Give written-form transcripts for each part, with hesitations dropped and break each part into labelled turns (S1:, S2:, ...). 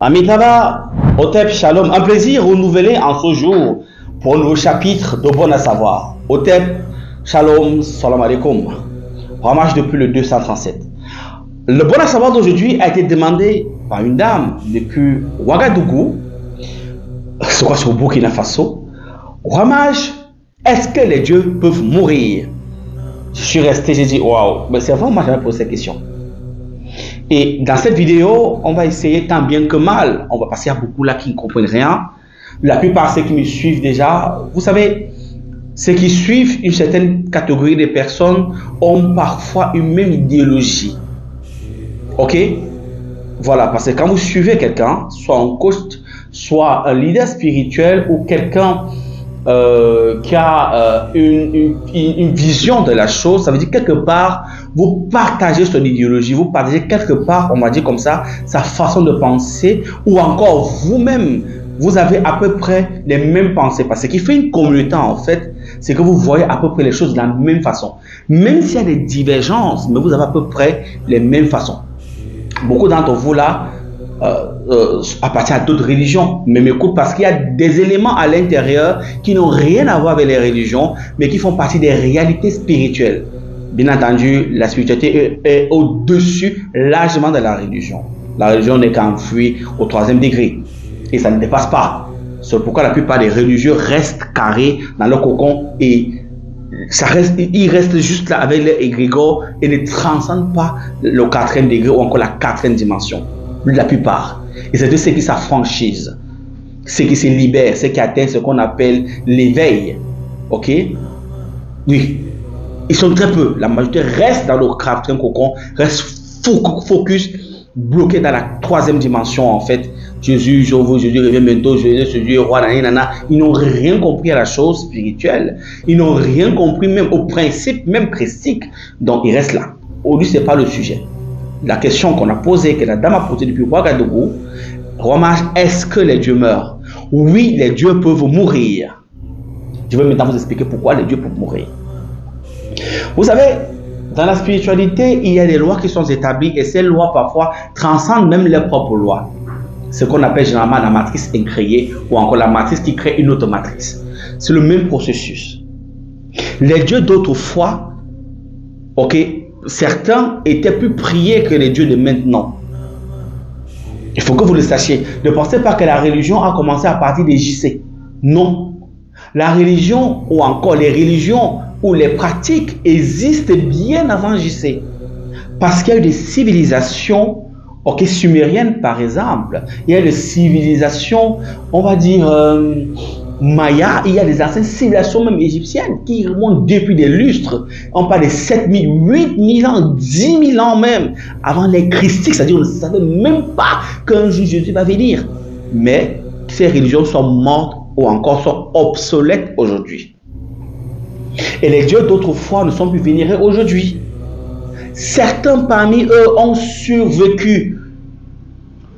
S1: Amitaba, Otep Shalom, un plaisir renouvelé en ce jour pour un nouveau chapitre de Bon à savoir. Otep Shalom, Salam Alaikum. Ramage depuis le 237. Le Bon à savoir d'aujourd'hui a été demandé par une dame depuis Ouagadougou, c'est quoi sur Burkina Faso. Ramage, est-ce que les dieux peuvent mourir? Je suis resté, j'ai dit waouh, mais c'est vraiment moi qui j'avais posé cette question. Et dans cette vidéo, on va essayer tant bien que mal. On va passer à beaucoup là qui ne comprennent rien. La plupart ceux qui me suivent déjà, vous savez, ceux qui suivent une certaine catégorie de personnes ont parfois une même idéologie. Ok? Voilà, parce que quand vous suivez quelqu'un, soit un coach, soit un leader spirituel ou quelqu'un qui a une vision de la chose, ça veut dire quelque part, vous partagez son idéologie, vous partagez quelque part, on va dire comme ça, sa façon de penser, ou encore vous-même, vous avez à peu près les mêmes pensées. Parce que ce qui fait une communauté en fait, c'est que vous voyez à peu près les choses de la même façon. Même s'il y a des divergences, mais vous avez à peu près les mêmes façons. Beaucoup d'entre vous là, appartiennent à d'autres religions, mais m'écoute parce qu'il y a des éléments à l'intérieur qui n'ont rien à voir avec les religions, mais qui font partie des réalités spirituelles. Bien entendu, la spiritualité est au-dessus largement de la religion. La religion n'est qu'enfouie au 3e degré et ça ne dépasse pas. C'est pourquoi la plupart des religieux restent carrés dans leur cocon et ils restent juste là avec leur égrégore et ne transcendent pas le 4e degré ou encore la 4e dimension. La plupart. Et c'est de ceux qui s'affranchissent, ceux qui se libèrent, ceux qui atteignent ce qu'on appelle l'éveil. Ok? Oui. Ils sont très peu. La majorité reste dans le 4e cocon, reste focus, bloqué dans la 3e dimension en fait. Jésus, je veux, Jésus revient bientôt, Jésus est roi, nanana. Ils n'ont rien compris à la chose spirituelle. Ils n'ont rien compris même au principe, même christique. Donc ils restent là. Aujourd'hui, ce n'est pas le sujet. La question qu'on a posée, que la dame a posée depuis Ouagadougou, Ramage, est-ce que les dieux meurent? Oui, les dieux peuvent mourir. Je vais maintenant vous expliquer pourquoi les dieux peuvent mourir. Vous savez, dans la spiritualité, il y a des lois qui sont établies et ces lois parfois transcendent même leurs propres lois. Ce qu'on appelle généralement la matrice incréée ou encore la matrice qui crée une autre matrice. C'est le même processus. Les dieux d'autrefois, ok, certains étaient plus priés que les dieux de maintenant. Il faut que vous le sachiez. Ne pensez pas que la religion a commencé à partir des JC. Non. La religion ou encore les religions ou les pratiques existent bien avant JC. Parce qu'il y a eu des civilisations sumériennes par exemple. Il y a des civilisations, on va dire, Maya, il y a des anciennes civilisations même égyptiennes qui remontent depuis des lustres. On parle de 7000, 8000 ans, 10 000 ans même avant les christiques, c'est-à-dire on ne savait même pas qu'un jour Jésus va venir. Mais ces religions sont mortes ou encore sont obsolètes aujourd'hui. Et les dieux d'autrefois ne sont plus vénérés aujourd'hui. Certains parmi eux ont survécu.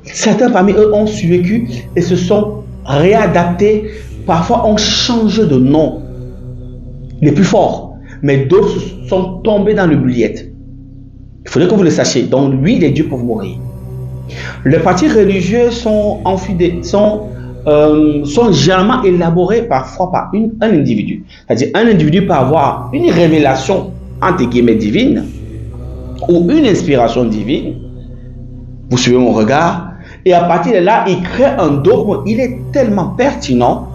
S1: Certains parmi eux ont survécu et se sont réadaptés. Parfois, on change de nom, les plus forts, mais d'autres sont tombés dans l'oubliette. Il faudrait que vous le sachiez. Donc, oui, les dieux peuvent mourir. Les partis religieux sont généralement élaborés parfois par un individu. C'est-à-dire, un individu peut avoir une révélation, entre guillemets, divine, ou une inspiration divine. Vous suivez mon regard. Et à partir de là, il crée un dogme. Il est tellement pertinent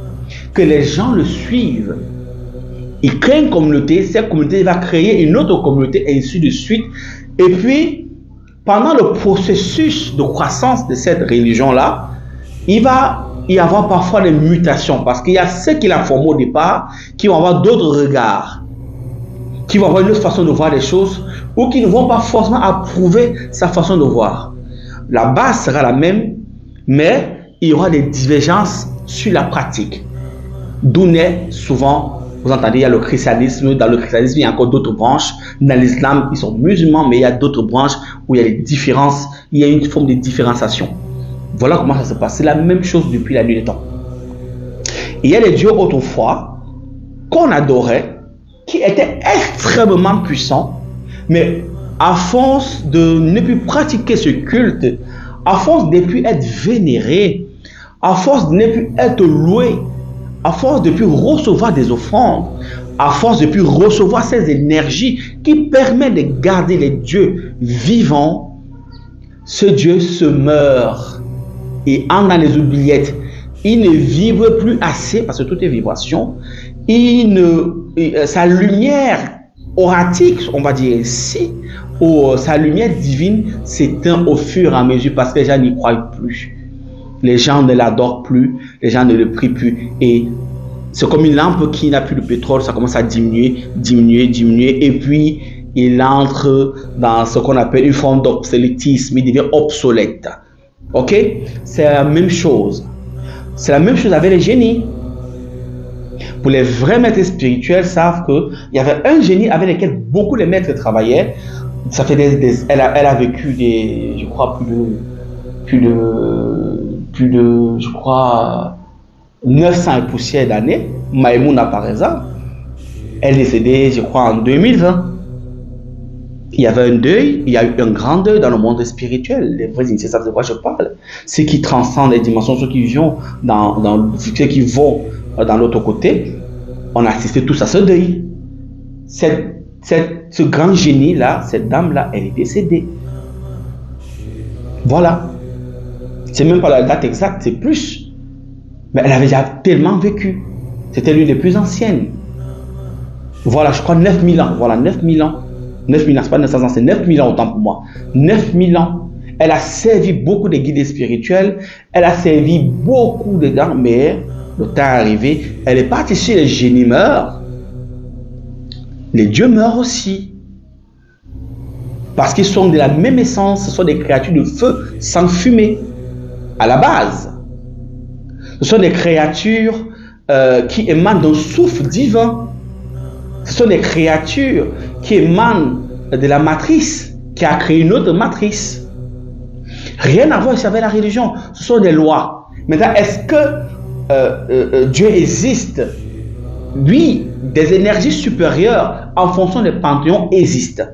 S1: que les gens le suivent. Il crée une communauté, cette communauté va créer une autre communauté, et ainsi de suite. Et puis, pendant le processus de croissance de cette religion-là, il va y avoir parfois des mutations, parce qu'il y a ceux qui la forment au départ, qui vont avoir d'autres regards, qui vont avoir une autre façon de voir les choses, ou qui ne vont pas forcément approuver sa façon de voir. La base sera la même, mais il y aura des divergences sur la pratique. D'où naît souvent, vous entendez, il y a le christianisme. Dans le christianisme, il y a encore d'autres branches. Dans l'islam, ils sont musulmans, mais il y a d'autres branches où il y a des différences. Il y a une forme de différenciation. Voilà comment ça se passe. C'est la même chose depuis la nuit des temps. Il y a des dieux autrefois qu'on adorait, qui étaient extrêmement puissants, mais à force de ne plus pratiquer ce culte, à force de ne plus être vénéré, à force de ne plus être loué, à force de ne plus recevoir des offrandes, à force de ne plus recevoir ces énergies qui permettent de garder les dieux vivants, ce Dieu se meurt et entre dans les oubliettes. Il ne vibre plus assez, parce que tout est vibration. Sa lumière oratique, on va dire ici, sa lumière divine s'éteint au fur et à mesure parce que les gens n'y croient plus. Les gens ne l'adorent plus, les gens ne le prient plus. Et c'est comme une lampe qui n'a plus de pétrole, ça commence à diminuer, et puis il entre dans ce qu'on appelle une forme d'obsolétisme, il devient obsolète. Ok? C'est la même chose. C'est la même chose avec les génies. Pour les vrais maîtres spirituels savent qu'il y avait un génie avec lequel beaucoup les maîtres travaillaient. Ça fait elle a vécu je crois, plus de je crois, 900 et poussières d'années. Maïmouna, par exemple, elle est décédée, je crois, en 2020. Il y avait un deuil, il y a eu un grand deuil dans le monde spirituel. Les vrais initiés savent de quoi je parle. Ceux qui transcendent les dimensions, ceux qui vont ceux qui vont dans l'autre côté, on a assisté tous à ce deuil. Ce grand génie-là, cette dame-là, elle est décédée. Voilà. C'est même pas la date exacte, c'est plus. Mais elle avait déjà tellement vécu. C'était l'une des plus anciennes. Voilà, je crois 9000 ans. Voilà, 9000 ans. 9000 ans, c'est pas 900 ans, c'est 9000 ans autant pour moi. 9000 ans. Elle a servi beaucoup de guides spirituels. Elle a servi beaucoup de gens, mais le temps est arrivé. Elle est partie chez les génies meurent. Les dieux meurent aussi. Parce qu'ils sont de la même essence. Ce sont des créatures de feu sans fumée. À la base. Ce sont des créatures qui émanent d'un souffle divin. Ce sont des créatures qui émanent de la matrice, qui a créé une autre matrice. Rien à voir avec la religion. Ce sont des lois. Maintenant, est-ce que Dieu existe? Oui, des énergies supérieures en fonction des panthéons existent.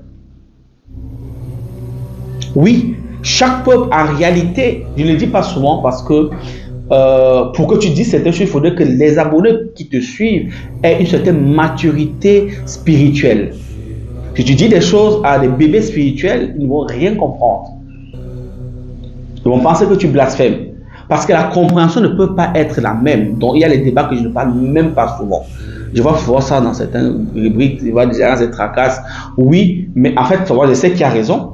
S1: Oui, chaque peuple en réalité, je ne le dis pas souvent parce que pour que tu dises certaines choses, il faudrait que les abonnés qui te suivent aient une certaine maturité spirituelle. Si tu dis des choses à des bébés spirituels, ils ne vont rien comprendre. Ils vont penser que tu blasphèmes. Parce que la compréhension ne peut pas être la même. Donc il y a les débats que je ne parle même pas souvent. Je vois voir ça dans certaines rubriques, je vois des gens se tracassent. Oui, mais en fait, je sais qui a raison.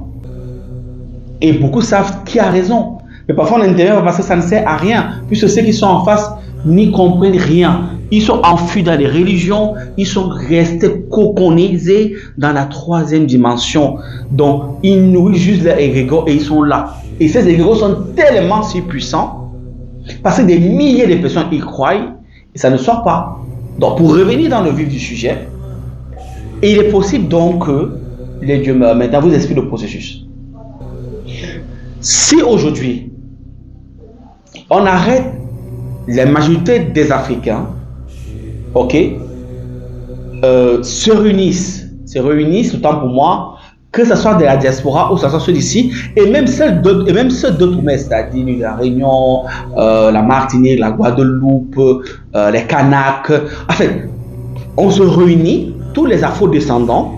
S1: Et beaucoup savent qui a raison. Mais parfois on intervient parce que ça ne sert à rien. Puisque ceux qui sont en face n'y comprennent rien. Ils sont enfuis dans les religions. Ils sont restés coconisés dans la troisième dimension. Donc ils nourrissent juste les égrégores et ils sont là. Et ces égrégores sont tellement si puissants parce que des milliers de personnes y croient et ça ne sort pas. Donc pour revenir dans le vif du sujet, il est possible donc que les dieux meurent. Maintenant vous expliquez le processus. Si aujourd'hui on arrête la majorité des Africains, ok, se réunissent, autant pour moi, que ce soit de la diaspora ou que ce soit ceux d'ici, et même ceux d'outre-mer, c'est-à-dire la Réunion, la Martinique, la Guadeloupe, les Kanaks. En fait, on se réunit, tous les afro-descendants,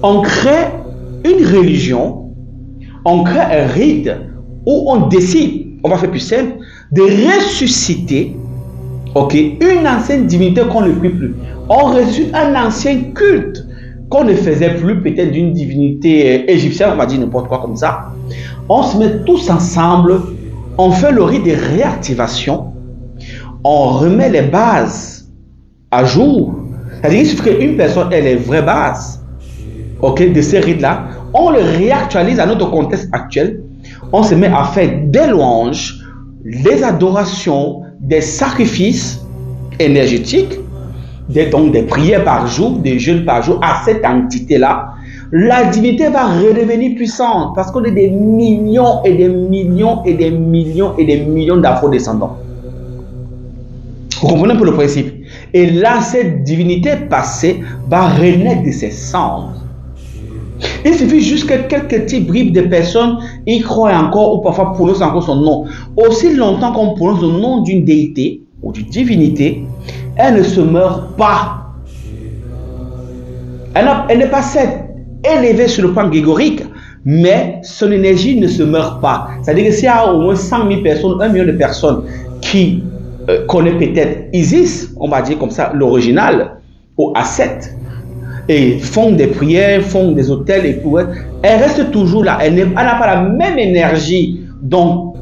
S1: on crée une religion, on crée un rite où on décide, on va faire plus simple, de ressusciter, ok, une ancienne divinité qu'on ne prie plus. On ressuscite un ancien culte qu'on ne faisait plus, peut-être d'une divinité égyptienne, on va dire n'importe quoi comme ça. On se met tous ensemble, on fait le rite de réactivation, on remet les bases à jour. C'est-à-dire qu'il suffit qu'une personne ait les vraies bases, ok, de ces rites-là, on le réactualise à notre contexte actuel, on se met à faire des louanges, des adorations, des sacrifices énergétiques, donc des prières par jour, des jeûnes par jour à cette entité-là. La divinité va redevenir puissante parce qu'on est des millions et des millions et des millions et des millions d'afro-descendants. Vous comprenez un peu le principe? Et là, cette divinité passée va renaître de ses cendres. Il suffit juste que quelques petits bribes de personnes y croient encore ou parfois prononcent encore son nom. Aussi longtemps qu'on prononce le nom d'une déité ou d'une divinité, elle ne se meurt pas. Elle n'est pas certes élevée sur le plan grégorique, mais son énergie ne se meurt pas. C'est-à-dire que s'il y a au moins 100 000 personnes, 1 million de personnes qui connaissent peut-être Isis, on va dire comme ça, l'original, ou Asset, et font des prières, font des autels, et tout, elle reste toujours là. Elle n'a pas la même énergie dont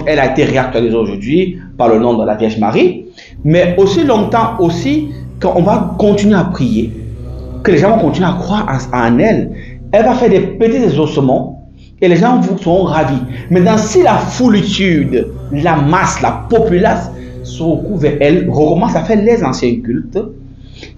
S1: elle a été réactualisée aujourd'hui par le nom de la Vierge Marie, mais aussi longtemps aussi qu'on va continuer à prier, que les gens vont continuer à croire en elle. Elle va faire des petits exaucements et les gens vous seront ravis. Maintenant, si la foulitude, la masse, la populace se recouvre vers elle, recommence à faire les anciens cultes,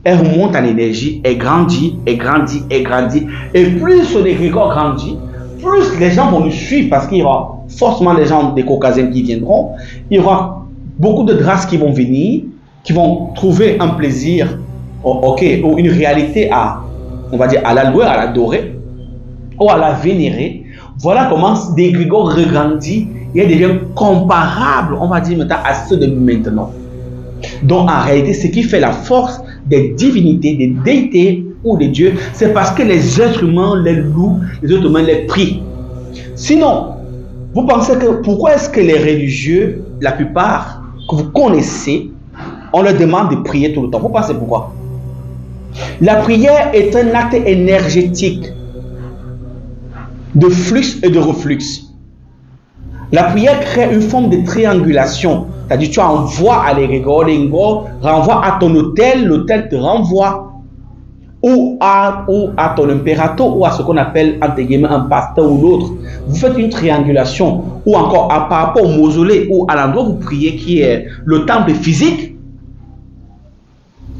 S1: elle remonte en énergie, elle grandit, elle grandit, elle grandit. Et plus son égrégore grandit, plus les gens vont nous suivre parce qu'il y aura forcément les gens des Caucasiens qui viendront. Il y aura beaucoup de grâces qui vont venir, qui vont trouver un plaisir, ou une réalité à, on va dire, à la louer, à l'adorer, ou à la vénérer. Voilà comment l'égrégore regrandit et elle devient comparable, on va dire maintenant, à ceux de maintenant. Donc en réalité, ce qui fait la force des divinités, des déités ou des dieux, c'est parce que les êtres humains les louent, les êtres humains les prient. Sinon, vous pensez que pourquoi est-ce que les religieux, la plupart que vous connaissez, on leur demande de prier tout le temps? Vous pensez pourquoi? La prière est un acte énergétique de flux et de reflux. La prière crée une forme de triangulation. C'est-à-dire, tu envoies à l'égrégore, l'égrégore renvoie à ton autel, l'autel te renvoie ou à ton impérateur ou à ce qu'on appelle entre guillemets un pasteur ou l'autre. Vous faites une triangulation ou encore par rapport au mausolée ou à l'endroit où vous priez qui est le temple physique.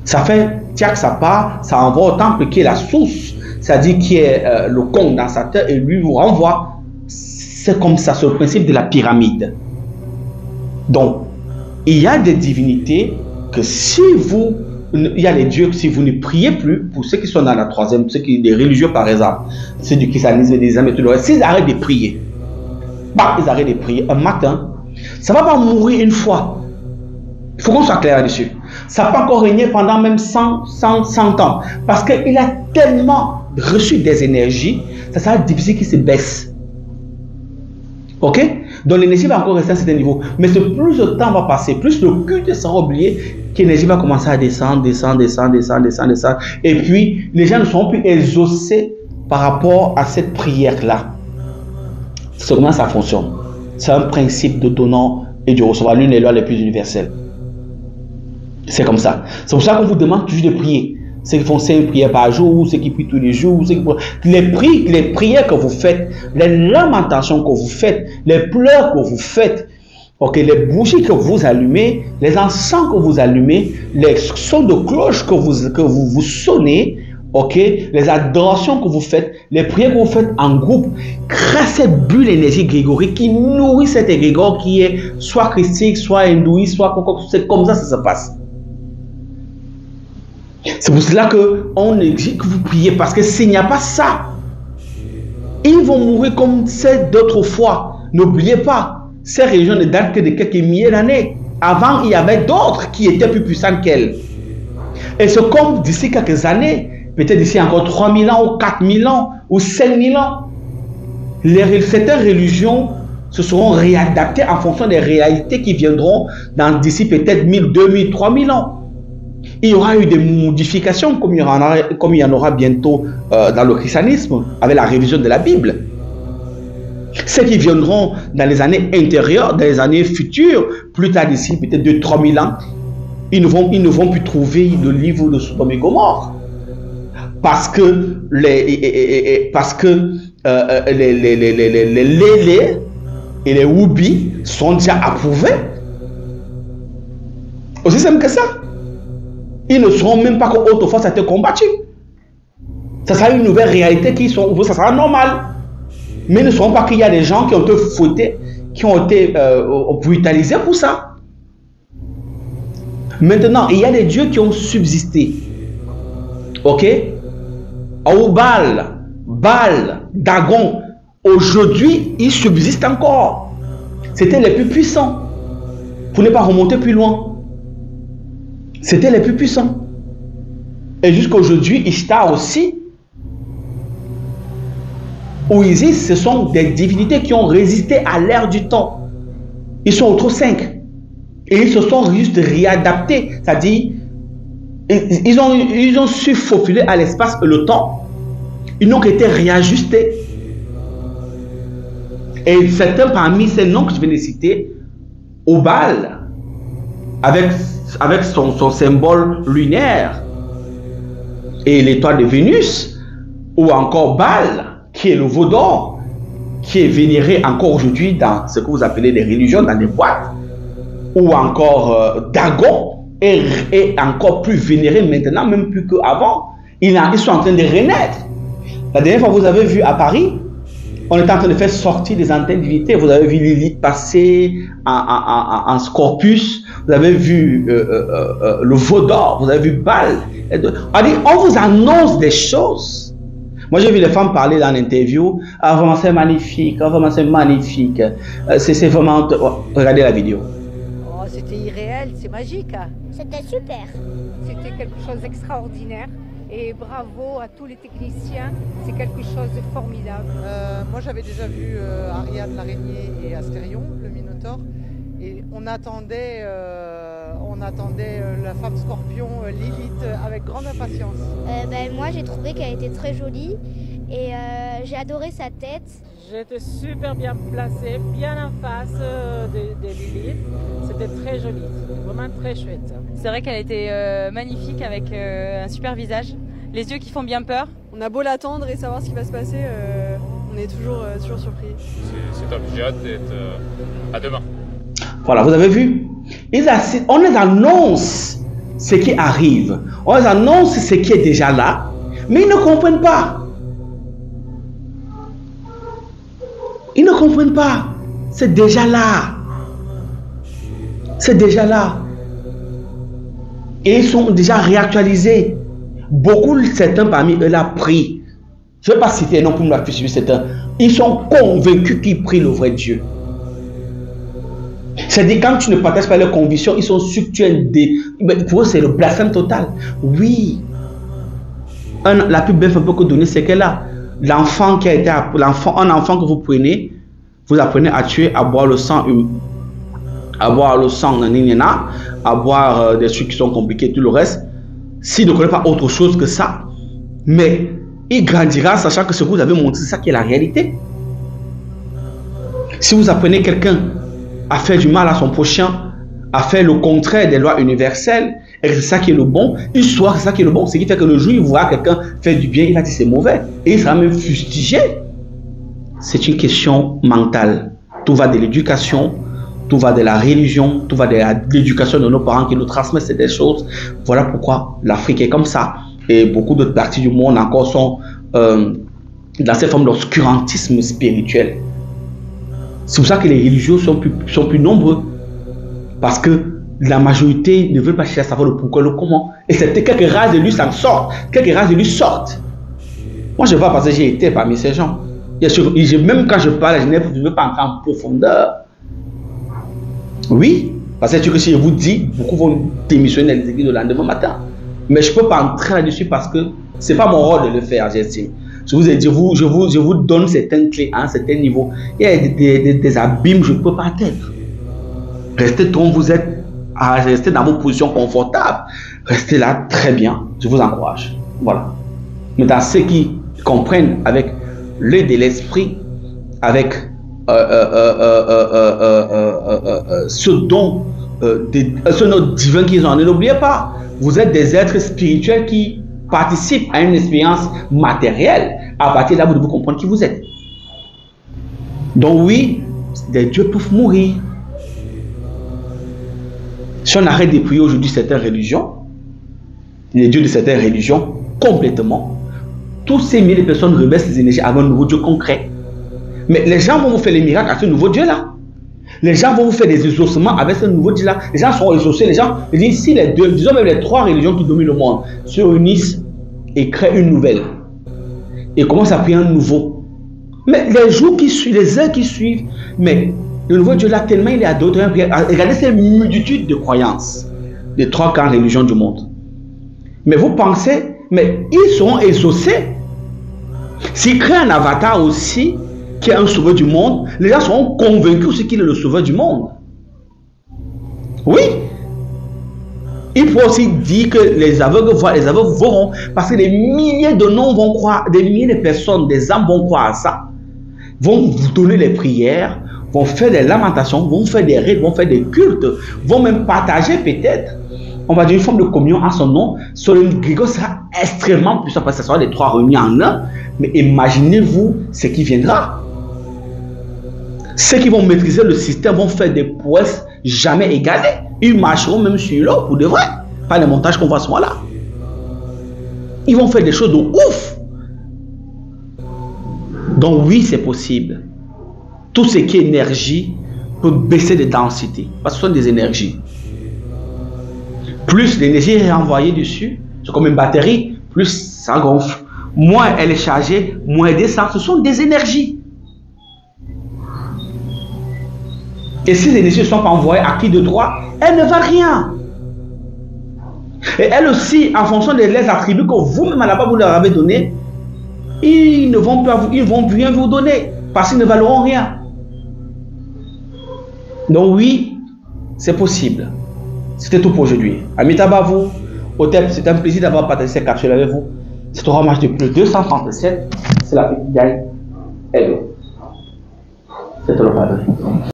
S1: Ça fait, tiens, ça part, ça envoie au temple qui est la source, c'est-à-dire qui est le condensateur et lui vous renvoie. C'est comme ça, c'est le principe de la pyramide. Donc, il y a des divinités que si vous, il y a les dieux que si vous ne priez plus, pour ceux qui sont dans la troisième, ceux qui, les religieux par exemple, ceux du christianisme et des islam et tout le reste, s'ils arrêtent de prier, bah, ils arrêtent de prier un matin, ça ne va pas mourir une fois. Il faut qu'on soit clair là-dessus. Ça peut encore régner pendant même 100 ans. Parce qu'il a tellement reçu des énergies, ça sera difficile qu'il se baisse. Ok? Donc l'énergie va encore rester à un certain niveau. Mais plus le temps va passer, plus le culte sera oublié, que l'énergie va commencer à descendre. Et puis, les gens ne seront plus exaucés par rapport à cette prière-là. C'est comment ça fonctionne. C'est un principe de donnant et de recevoir, l'une des lois les plus universelles. C'est comme ça. C'est pour ça qu'on vous demande toujours de prier. Ceux qui font 5 prières par jour, ceux qui prient tous les jours, les prières que vous faites, les lamentations que vous faites, les pleurs que vous faites, okay, les bougies que vous allumez, les encens que vous allumez, les sons de cloche que vous sonnez, okay, les adorations que vous faites, les prières que vous faites en groupe, créent cette bulle d'énergie grégorique qui nourrit cet égrégore qui est soit christique, soit hindouiste, soit c'est comme ça que ça se passe. C'est pour cela qu'on exige que vous priez, parce que s'il n'y a pas ça, ils vont mourir comme celles d'autrefois. N'oubliez pas, ces régions ne datent que de quelques milliers d'années. Avant, il y avait d'autres qui étaient plus puissantes qu'elles. Et c'est comme d'ici quelques années, peut-être d'ici encore 3000 ans, ou 4000 ans, ou 5000 ans, certaines religions se seront réadaptées en fonction des réalités qui viendront d'ici peut-être 1000, 2000, 3000 ans. Il y aura eu des modifications comme il y en aura bientôt dans le christianisme avec la révision de la Bible. Ceux qui viendront dans les années intérieures, dans les années futures, plus tard d'ici peut-être 2-3 000 ans, ils ne vont plus trouver le livre de Sodome et Gomorrhe. Parce que les lélés et les woubis sont déjà approuvés. Aussi simple que ça. Ils ne seront même pas qu'autrefois ça a été combattu. Ça sera une nouvelle réalité ça sera normal. Mais ils ne seront pas qu'il y a des gens qui ont été fouettés, qui ont été brutalisés pour ça. Maintenant, il y a des dieux qui ont subsisté. Ok? Aoubal, Baal, Dagon, aujourd'hui, ils subsistent encore. C'était les plus puissants. Pour ne pas remonter plus loin. C'était les plus puissants. Et jusqu'à aujourd'hui, Ishtar aussi, ou Isis, ce sont des divinités qui ont résisté à l'ère du temps. Ils sont autour 5. Et ils se sont juste réadaptés. C'est-à-dire, ils ont su faufiler à l'espace et le temps. Ils n'ont qu'été réajustés. Et certains parmi ces noms que je viens de citer, Obal, avec son symbole lunaire, et l'étoile de Vénus, ou encore Baal, qui est le veau d'or, qui est vénéré encore aujourd'hui dans ce que vous appelez des religions, dans des boîtes, ou encore Dagon, est encore plus vénéré maintenant, même plus qu'avant. Ils sont en train de renaître. La dernière fois, vous avez vu à Paris, on était en train de faire sortir des antennes divinités. Vous avez vu Lilith passer en Scorpius. Vous avez vu le veau d'or. Vous avez vu Baal. On vous annonce des choses. Moi, j'ai vu les femmes parler dans l'interview. Ah, vraiment, c'est magnifique. Ah, vraiment, c'est magnifique. C'est vraiment... Regardez la vidéo.
S2: Oh, c'était irréel. C'est magique.
S3: C'était super.
S2: C'était quelque chose d'extraordinaire. Et bravo à tous les techniciens, c'est quelque chose de formidable.
S4: Moi j'avais déjà vu Ariadne l'araignée et Astérion, le Minotaure, et on attendait la femme scorpion Lilith avec grande impatience.
S3: Moi j'ai trouvé qu'elle était très jolie et j'ai adoré sa tête.
S5: J'étais super bien placée, bien en face de Lilith. C'était très joli, vraiment très chouette.
S6: C'est vrai qu'elle était magnifique avec un super visage, les yeux qui font bien peur.
S7: On a beau l'attendre et savoir ce qui va se passer, on est toujours surpris.
S8: C'est top, j'ai hâte d'être à demain.
S1: Voilà, vous avez vu, on les annonce ce qui arrive, on les annonce ce qui est déjà là, mais ils ne comprennent pas. Ils ne comprennent pas. C'est déjà là. C'est déjà là. Et ils sont déjà réactualisés. Beaucoup, certains parmi eux l'ont pris. Je ne vais pas citer non pour nous afficher certains. Ils sont convaincus qu'ils prient le vrai Dieu. C'est-à-dire, quand tu ne partages pas leurs convictions, ils sont sûrs que tu es pour eux, c'est le blasphème total. Oui. La plus belle peu que donner, c'est qu'elle a. L'enfant qui a été un enfant que vous prenez, vous apprenez à tuer, à boire le sang, à boire des trucs qui sont compliqués, tout le reste. S'il ne connaît pas autre chose que ça, mais il grandira sachant que ce que vous avez montré, c'est ça qui est la réalité. Si vous apprenez quelqu'un à faire du mal à son prochain, à faire le contraire des lois universelles, et que c'est ça qui est le bon, une soirée, c'est ça qui est le bon. Ce qui fait que le jour où il voit quelqu'un faire du bien, il va dire c'est mauvais. Et il sera même fustigé. C'est une question mentale. Tout va de l'éducation, tout va de la religion, tout va de l'éducation de nos parents qui nous transmettent des choses. Voilà pourquoi l'Afrique est comme ça. Et beaucoup d'autres parties du monde encore sont dans cette forme d'obscurantisme spirituel. C'est pour ça que les religieux sont plus nombreux. Parce que la majorité ne veut pas chercher à savoir le pourquoi, le comment. Et c'est quelques rares de lui s'en sortent. Quelques rares de lui sortent. Moi, je vois parce que j'ai été parmi ces gens. Même quand je parle, je ne veux pas entrer en profondeur. Oui, parce que si je vous dis, beaucoup vont démissionner des églises le lendemain matin. Mais je ne peux pas entrer là-dessus parce que ce n'est pas mon rôle de le faire, j'estime. Je vous ai dit, je vous donne certaines clés à un certain niveau. Il y a des abîmes que je ne peux pas atteindre. Restez comme vous êtes. Restez dans vos positions confortables. Restez là très bien. Je vous encourage. Voilà. Mais dans ceux qui comprennent avec l'œil de l'esprit, avec ce don, ce nom divin qu'ils ont, ne l'oubliez pas. Vous êtes des êtres spirituels qui participent à une expérience matérielle. À partir de là, vous devez comprendre qui vous êtes. Donc oui, des dieux peuvent mourir. Si on arrête de prier aujourd'hui certaines religions, les dieux de certaines religions, complètement, tous ces milliers de personnes reversent les énergies avec un nouveau Dieu concret. Mais les gens vont vous faire les miracles à ce nouveau Dieu-là. Les gens vont vous faire des exaucements avec ce nouveau Dieu-là. Les gens sont exaucés. Les gens, si les deux, disons même les trois religions qui dominent le monde, se réunissent et créent une nouvelle. et commence à prier un nouveau. Mais les jours qui suivent, les heures qui suivent, mais le nouveau Dieu là, tellement il est à d'autres. Regardez ces multitudes de croyances des 3 grandes religions du monde. Mais vous pensez, mais ils seront exaucés. S'ils créent un avatar aussi, qui est un sauveur du monde, les gens seront convaincus aussi qu'il est le sauveur du monde. Oui. Il faut aussi dire que les aveugles voient, les aveugles verront, parce que des milliers de noms vont croire, des milliers de personnes, des âmes vont croire à ça, vont vous donner les prières, vont faire des lamentations, vont faire des rites, vont faire des cultes, vont même partager peut-être, on va dire une forme de communion à son nom. Sur le Grégor sera extrêmement puissant parce que ce sera les 3 réunis en un. Mais imaginez-vous ce qui viendra. Ceux qui vont maîtriser le système vont faire des prouesses jamais égalées. Ils marcheront même sur l'eau pour de vrai. Pas les montages qu'on voit à ce moment-là. Ils vont faire des choses de ouf. Donc oui, c'est possible. Tout ce qui est énergie peut baisser de densité. Parce que ce sont des énergies. Plus l'énergie est renvoyée dessus, c'est comme une batterie, plus ça gonfle. Moins elle est chargée, moins elle descend. Ce sont des énergies. Et si les énergies ne sont pas envoyées à qui de droit, elles ne valent rien. Et elles aussi, en fonction des attributs que vous-même là-bas vous leur avez donnés, ils ne vont pas ils vont rien vous donner parce qu'ils ne valeront rien. Donc oui, c'est possible. C'était tout pour aujourd'hui. Amitabha vous, Otep, c'est un plaisir d'avoir partagé ces capsules avec vous. C'est un match depuis le 237. C'est la petite gagne. Hello. C'est le padre.